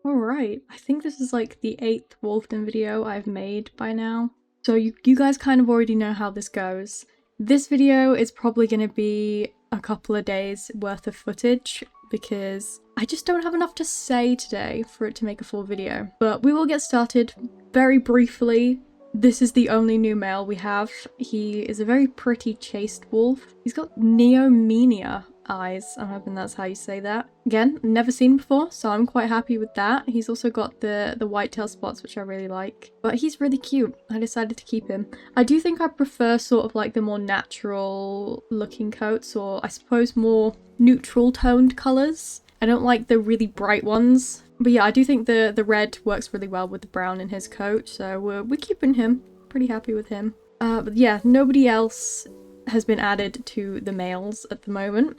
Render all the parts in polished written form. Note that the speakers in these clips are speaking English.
Alright, I think this is like the 8th Wolvden video I've made by now. So you guys kind of already know how this goes. This video is probably going to be a couple of days worth of footage because I just don't have enough to say today for it to make a full video. But we will get started very briefly. This is the only new male we have. He is a very pretty chaste wolf. He's got neomenia eyes. I'm hoping that's how you say that. Again, never seen before, so I'm quite happy with that. He's also got the whitetail spots, which I really like. But he's really cute. I decided to keep him. I do think I prefer sort of like the more natural looking coats, or I suppose more neutral toned colours. I don't like the really bright ones. But yeah, I do think the red works really well with the brown in his coat, so we're keeping him. Pretty happy with him. But yeah, nobody else has been added to the males at the moment.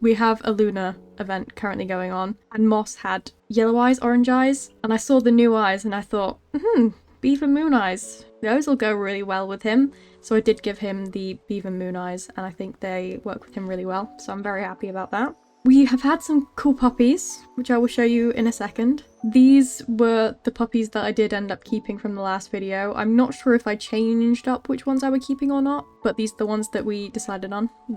We have a lunar event currently going on, and Moss had yellow eyes, orange eyes, and I saw the new eyes and I thought, beaver moon eyes. Those will go really well with him. So I did give him the beaver moon eyes, and I think they work with him really well, so I'm very happy about that. We have had some cool puppies, which I will show you in a second. These were the puppies that I did end up keeping from the last video. I'm not sure if I changed up which ones I were keeping or not, but these are the ones that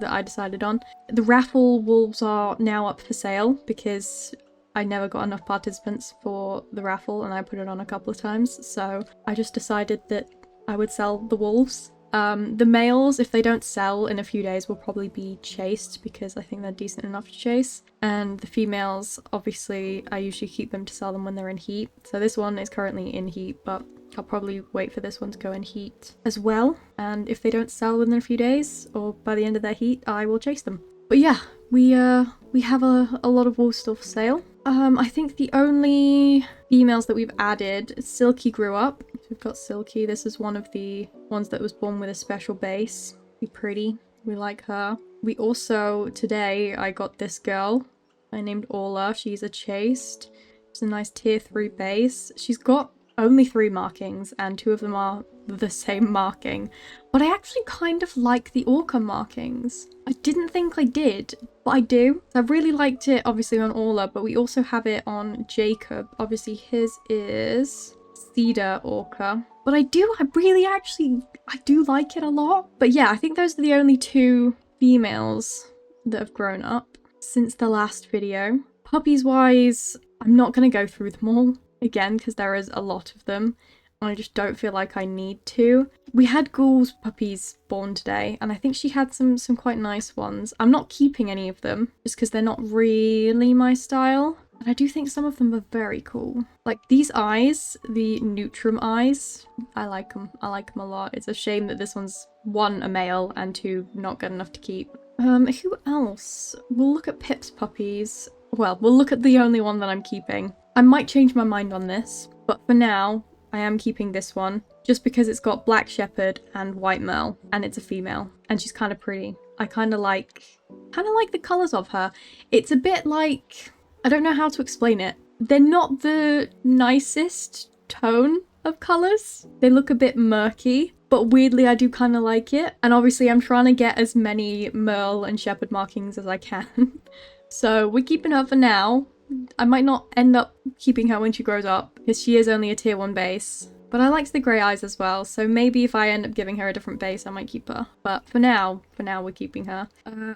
I decided on. The raffle wolves are now up for sale because I never got enough participants for the raffle and I put it on a couple of times, so I just decided that I would sell the wolves. The males, if they don't sell in a few days, will probably be chased because I think they're decent enough to chase. And the females, obviously, I usually keep them to sell them when they're in heat. So this one is currently in heat, but I'll probably wait for this one to go in heat as well. And if they don't sell within a few days, or by the end of their heat, I will chase them. But yeah, we have a lot of wolves still for sale. I think the only females that we've added, Silky grew up. So we've got Silky. This is one of the ones that was born with a special base. Pretty. We like her. We also, today, I got this girl. I named Orla. She's a chaste. It's a nice tier 3 base. She's got only 3 markings, and 2 of them are the same marking. But I actually kind of like the orca markings. I didn't think I did, but I do. I really liked it, obviously, on Orla, but we also have it on Jacob. Obviously, his is cedar orca. But I do like it a lot. But yeah, I think those are the only 2 females that have grown up since the last video. Puppies-wise, I'm not going to go through them all again because there is a lot of them. I just don't feel like I need to. We had Ghoul's puppies born today, and I think she had some quite nice ones. I'm not keeping any of them, just because they're not really my style. And I do think some of them are very cool. Like these eyes, the Neutrum eyes, I like them. I like them a lot. It's a shame that this one's 1, a male, and 2, not good enough to keep. Who else? We'll look at Pip's puppies. Well, we'll look at the only one that I'm keeping. I might change my mind on this, but for now, I am keeping this one just because it's got black shepherd and white merle, and it's a female, and she's kind of pretty. I kind of like the colors of her. It's a bit like, I don't know how to explain it. They're not the nicest tone of colors. They look a bit murky, but weirdly I do kind of like it. And obviously I'm trying to get as many merle and shepherd markings as I can. So we're keeping her for now. I might not end up keeping her when she grows up, because she is only a tier 1 base. But I liked the grey eyes as well, so maybe if I end up giving her a different base, I might keep her. But for now we're keeping her.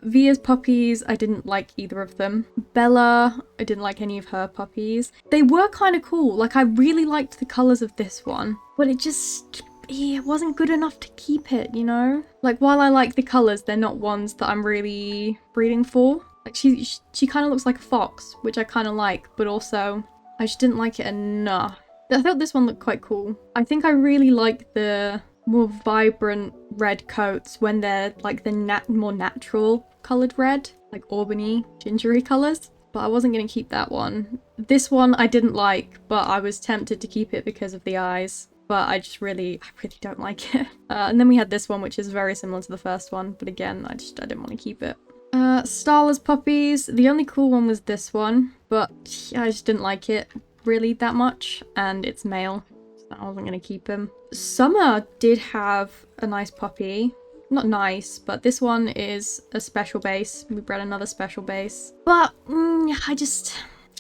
Via's puppies, I didn't like either of them. Bella, I didn't like any of her puppies. They were kind of cool. Like, I really liked the colours of this one, but it wasn't good enough to keep it, you know? Like, while I like the colours, they're not ones that I'm really breeding for. Like, she kind of looks like a fox, which I kind of like, but also I just didn't like it enough. I thought this one looked quite cool. I think I really like the more vibrant red coats when they're like the more natural coloured red, like auburny, gingery colours. But I wasn't going to keep that one. This one I didn't like, but I was tempted to keep it because of the eyes. But I really don't like it. And then we had this one, which is very similar to the first one, but again, I didn't want to keep it. Starla's puppies, the only cool one was this one, but I just didn't like it really that much, and it's male, so I wasn't going to keep him. Summer did have a nice puppy. Not nice, but this one is a special base. We bred another special base. But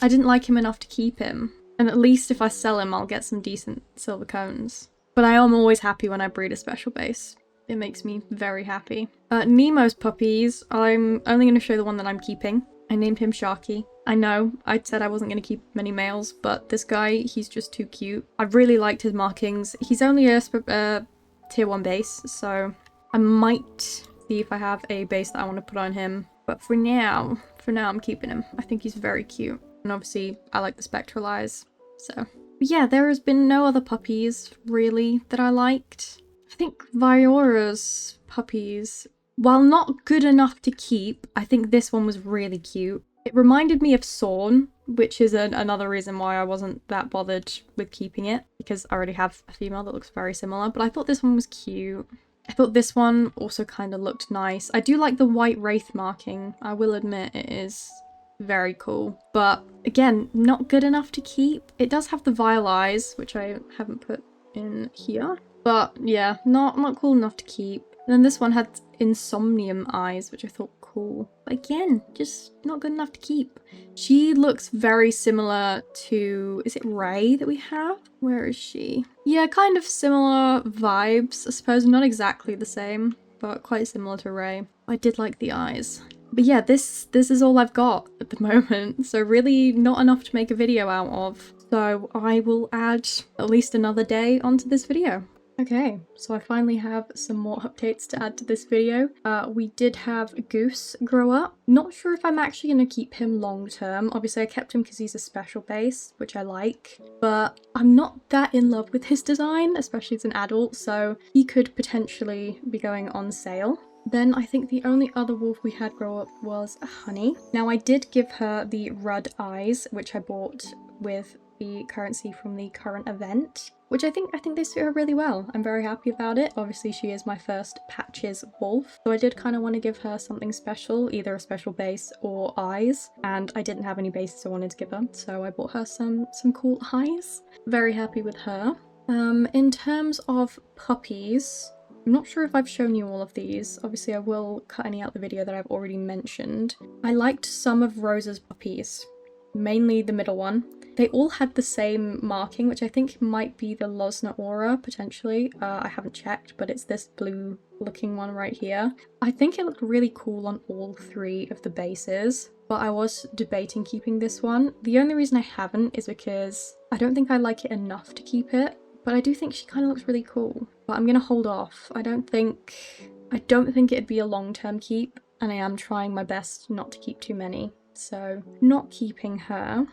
I I didn't like him enough to keep him. And at least if I sell him, I'll get some decent silver cones. But I am always happy when I breed a special base. It makes me very happy. Nemo's puppies, I'm only going to show the one that I'm keeping. I named him Sharky. I know, I said I wasn't going to keep many males, but this guy, he's just too cute. I really liked his markings. He's only a tier 1 base, so I might see if I have a base that I want to put on him. But for now I'm keeping him. I think he's very cute. And obviously, I like the spectral eyes, so. But yeah, there has been no other puppies, really, that I liked. I think Viora's puppies, while not good enough to keep, I think this one was really cute. It reminded me of Sorn, which is another reason why I wasn't that bothered with keeping it, because I already have a female that looks very similar, but I thought this one was cute. I thought this one also kind of looked nice. I do like the white wraith marking, I will admit it is very cool, but again, not good enough to keep. It does have the vile eyes, which I haven't put in here, but yeah, not cool enough to keep. And then this one had insomnium eyes, which I thought cool, but again, just not good enough to keep. She looks very similar to, is it Ray that we have? Where is she? Yeah, kind of similar vibes, I suppose, not exactly the same, but quite similar to Ray. I did like the eyes. But yeah, this is all I've got at the moment, so really not enough to make a video out of. So I will add at least another day onto this video. Okay, so I finally have some more updates to add to this video. We did have Goose grow up. Not sure if I'm actually going to keep him long term. Obviously I kept him because he's a special base, which I like, but I'm not that in love with his design, especially as an adult, so he could potentially be going on sale. Then I think the only other wolf we had grow up was Honey. Now I did give her the Rudd eyes, which I bought with the currency from the current event, which I think they suit her really well. I'm very happy about it. Obviously she is my first Patches wolf, so I did kind of want to give her something special, either a special base or eyes, and I didn't have any bases I wanted to give her, so I bought her some cool eyes. Very happy with her. In terms of puppies, I'm not sure if I've shown you all of these. Obviously I will cut any out the video that I've already mentioned. I liked some of Rosa's puppies, mainly the middle one. They all had the same marking, which I think might be the Losna Aura, potentially. I haven't checked, but it's this blue looking one right here. I think it looked really cool on all 3 of the bases, but I was debating keeping this one. The only reason I haven't is because I don't think I like it enough to keep it, but I do think she kind of looks really cool. But I'm gonna hold off. I don't think it'd be a long-term keep, and I am trying my best not to keep too many, so not keeping her.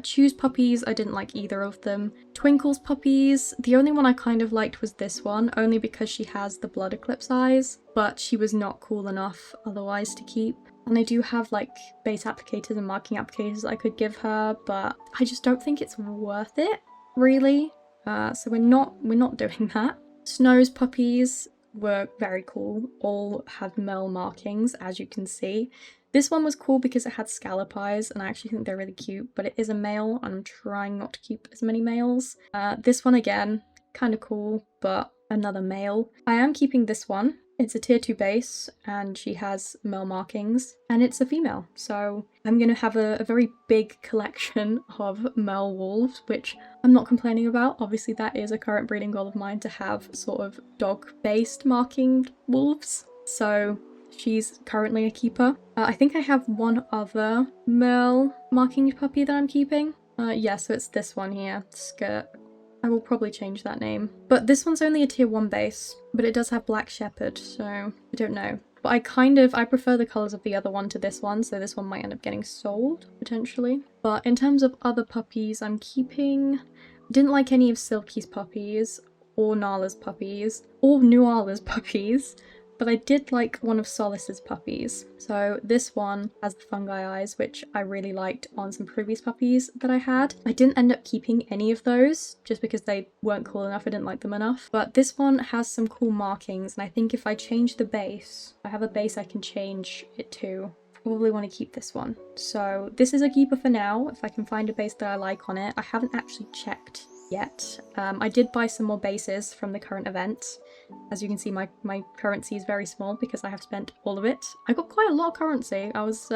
Choose puppies, I didn't like either of them. Twinkle's puppies, the only one I kind of liked was this one, only because she has the blood eclipse eyes, but she was not cool enough otherwise to keep. And I do have like base applicators and marking applicators that I could give her, but I just don't think it's worth it, really. So we're not doing that. Snow's puppies were very cool, all had male markings, as you can see. This one was cool because it had scallop eyes, and I actually think they're really cute, but it is a male, and I'm trying not to keep as many males. This one again, kind of cool, but another male. I am keeping this one. It's a tier 2 base, and she has male markings, and it's a female, so I'm going to have a very big collection of male wolves, which I'm not complaining about. Obviously that is a current breeding goal of mine, to have sort of dog-based marking wolves, so she's currently a keeper. I think I have one other male marking puppy that I'm keeping. Yeah, so it's this one here, Skirt. I will probably change that name. But this one's only a tier 1 base, but it does have Black Shepherd, so I don't know. But I prefer the colours of the other one to this one, so this one might end up getting sold, potentially. But in terms of other puppies, I'm keeping... I didn't like any of Silky's puppies, or Nala's puppies, or Nuala's puppies. But I did like one of Solace's puppies. So this one has the fungi eyes, which I really liked on some previous puppies that I had. I didn't end up keeping any of those just because they weren't cool enough, I didn't like them enough. But this one has some cool markings, and I think if I change the base, I have a base I can change it to. Probably want to keep this one. So this is a keeper for now, if I can find a base that I like on it. I haven't actually checked yet. I did buy some more bases from the current event. As you can see, my currency is very small because I have spent all of it. I got quite a lot of currency. I was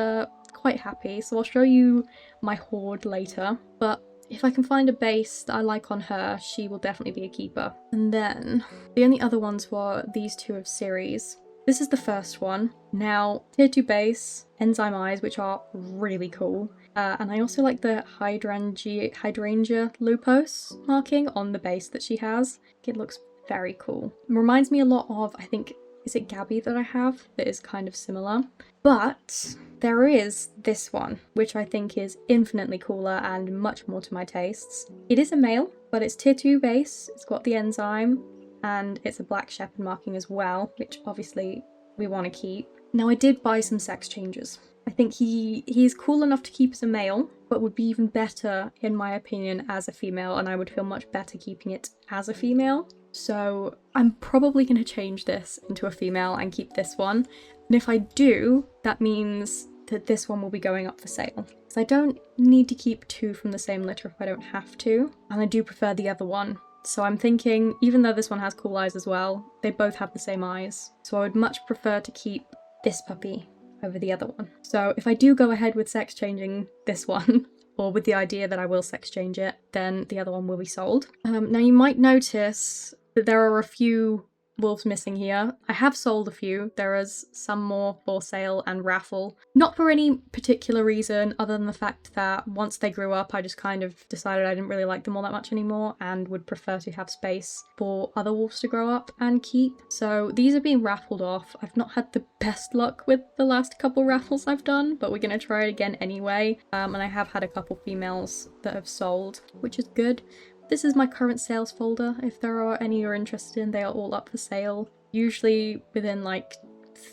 quite happy. So I'll show you my hoard later, but if I can find a base that I like on her, she will definitely be a keeper. And then the only other ones were these two of series. This is the first one. Now, tier 2 base, enzyme eyes, which are really cool. And I also like the hydrangea lupus marking on the base that she has. It looks very cool. It reminds me a lot of, I think, is it Gabby that I have that is kind of similar? But there is this one, which I think is infinitely cooler and much more to my tastes. It is a male, but it's tier 2 base. It's got the enzyme and it's a black shepherd marking as well, which obviously we want to keep. Now I did buy some sex changes. I think he's cool enough to keep as a male, but would be even better, in my opinion, as a female, and I would feel much better keeping it as a female. So I'm probably going to change this into a female and keep this one. And if I do, that means that this one will be going up for sale. Because I don't need to keep two from the same litter if I don't have to, and I do prefer the other one. So I'm thinking, even though this one has cool eyes as well, they both have the same eyes. So I would much prefer to keep this puppy over the other one. So if I do go ahead with sex changing this one, or with the idea that I will sex change it, then the other one will be sold. Now you might notice that there are a few wolves missing here. I have sold a few. There is some more for sale and raffle. Not for any particular reason other than the fact that once they grew up, I just kind of decided I didn't really like them all that much anymore and would prefer to have space for other wolves to grow up and keep. So these are being raffled off. I've not had the best luck with the last couple raffles I've done, but we're going to try it again anyway. And I have had a couple females that have sold, which is good. This is my current sales folder. If there are any you're interested in, they are all up for sale. Usually within like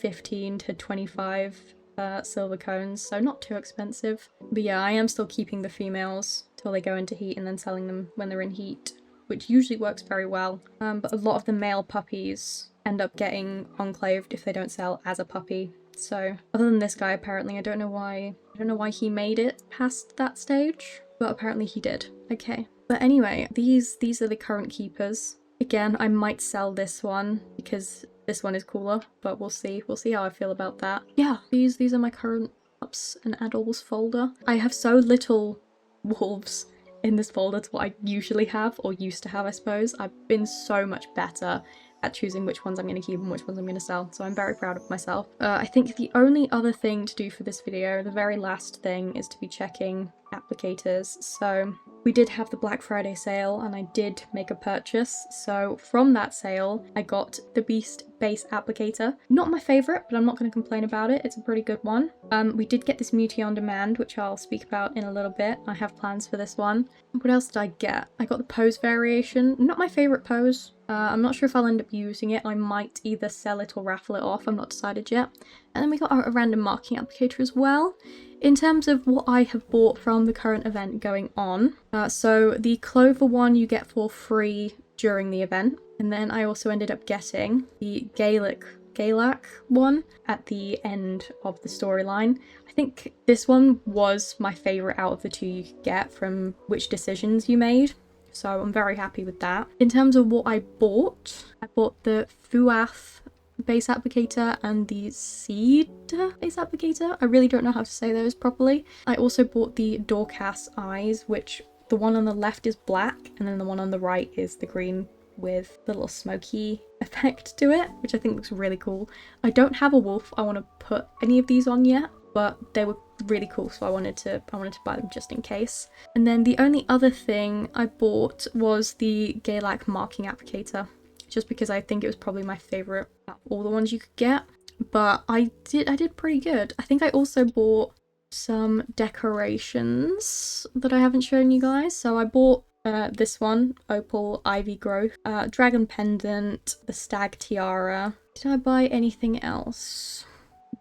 15 to 25 silver cones, so not too expensive. But yeah, I am still keeping the females till they go into heat and then selling them when they're in heat, which usually works very well. But a lot of the male puppies end up getting enclaved if they don't sell as a puppy. So other than this guy, apparently, I don't know why he made it past that stage, but apparently he did. Okay. But anyway, these are the current keepers. Again, I might sell this one because this one is cooler, but we'll see. We'll see how I feel about that. Yeah, these are my current pups and adults folder. I have so little wolves in this folder to what I usually have, or used to have, I suppose. I've been so much better at choosing which ones I'm going to keep and which ones I'm going to sell, so I'm very proud of myself. I think the only other thing to do for this video, the very last thing, is to be checking applicators. So we did have the Black Friday sale and I did make a purchase. So from that sale, I got the Beast base applicator. Not my favourite, but I'm not going to complain about it. It's a pretty good one. We did get this Muti on demand, which I'll speak about in a little bit. I have plans for this one. What else did I get? I got the pose variation. Not my favourite pose. I'm not sure if I'll end up using it. I might either sell it or raffle it off. I'm not decided yet. And then we got a random marking applicator as well. In terms of what I have bought from the current event going on, so the Clover one you get for free during the event. And then I also ended up getting the Galak one at the end of the storyline. I think this one was my favourite out of the two you could get from which decisions you made. So I'm very happy with that. In terms of what I bought the Fuath base applicator and the Seed base applicator. I really don't know how to say those properly. I also bought the Dorcas eyes, which the one on the left is black and then the one on the right is the green with the little smoky effect to it, which I think looks really cool. I don't have a wolf I want to put any of these on yet, but they were really cool, so I wanted to buy them just in case. And then the only other thing I bought was the Galak marking applicator, just because I think it was probably my favourite out of all the ones you could get. But I did pretty good. I think I also bought some decorations that I haven't shown you guys. So I bought this one, Opal Ivy Growth, Dragon Pendant, the Stag Tiara. Did I buy anything else?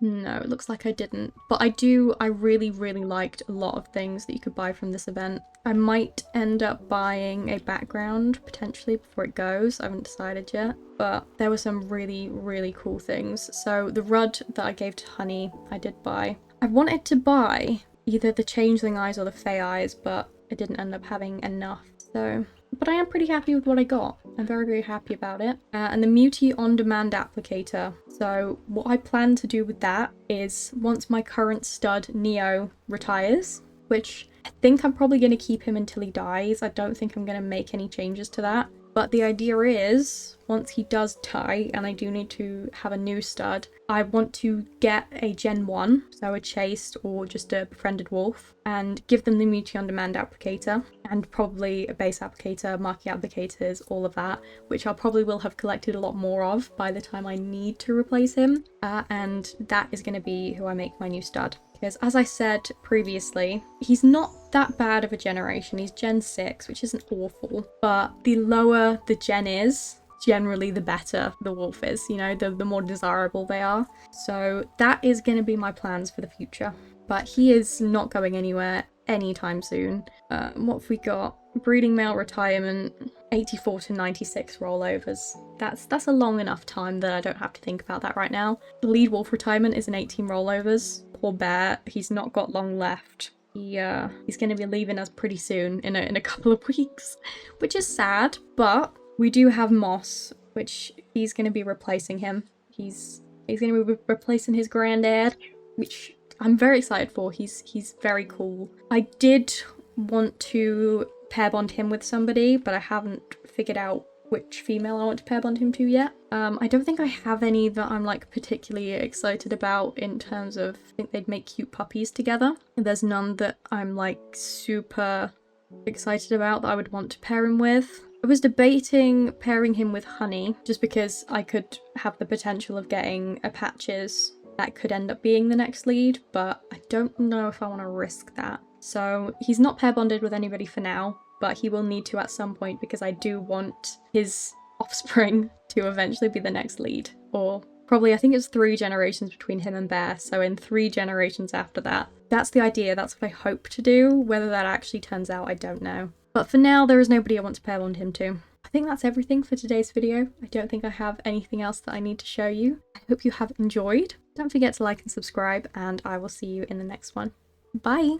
No, it looks like I didn't. But I really liked a lot of things that you could buy from this event. I might end up buying a background potentially before it goes. I haven't decided yet. But there were some really cool things. So the Rud that I gave to Honey, I did buy. I wanted to buy either the Changeling eyes or the Fey eyes, but I didn't end up having enough So, but I am pretty happy with what I got. I'm very, very happy about it. And the Muti on-demand applicator. So what I plan to do with that is once my current stud Neo retires, which I think I'm probably going to keep him until he dies. I don't think I'm going to make any changes to that. But the idea is, once he does die, and I do need to have a new stud, I want to get a Gen 1, so a chased or just a befriended wolf, and give them the Muti on demand applicator, and probably a base applicator, marking applicators, all of that, which I probably will have collected a lot more of by the time I need to replace him, and that is going to be who I make my new stud. Because as I said previously, he's not that bad of a generation. He's Gen 6, which isn't awful, but the lower the gen is, generally the better the wolf is, you know, the more desirable they are. So that is going to be my plans for the future. But he is not going anywhere anytime soon. What have we got? Breeding male retirement, 84 to 96 rollovers. That's a long enough time that I don't have to think about that right now. The lead wolf retirement is an 18 rollovers. Poor bear, he's not got long left. He's going to be leaving us pretty soon, in a couple of weeks, which is sad, but we do have Moss, which he's going to be replacing him. He's going to be replacing his granddad, which I'm very excited for. He's very cool. I did want to pair bond him with somebody, but I haven't figured out which female I want to pair bond him to yet. I don't think I have any that I'm like particularly excited about in terms of, I think they'd make cute puppies together. There's none that I'm like super excited about that I would want to pair him with. I was debating pairing him with Honey, just because I could have the potential of getting a Patches that could end up being the next lead, but I don't know if I want to risk that. So he's not pair bonded with anybody for now, but he will need to at some point because I do want his offspring to eventually be the next lead. Or probably, I think it's 3 generations between him and Bear, so in 3 generations after that. That's the idea, that's what I hope to do. Whether that actually turns out, I don't know. But for now, there is nobody I want to pair bond him to. I think that's everything for today's video. I don't think I have anything else that I need to show you. I hope you have enjoyed. Don't forget to like and subscribe, and I will see you in the next one. Bye!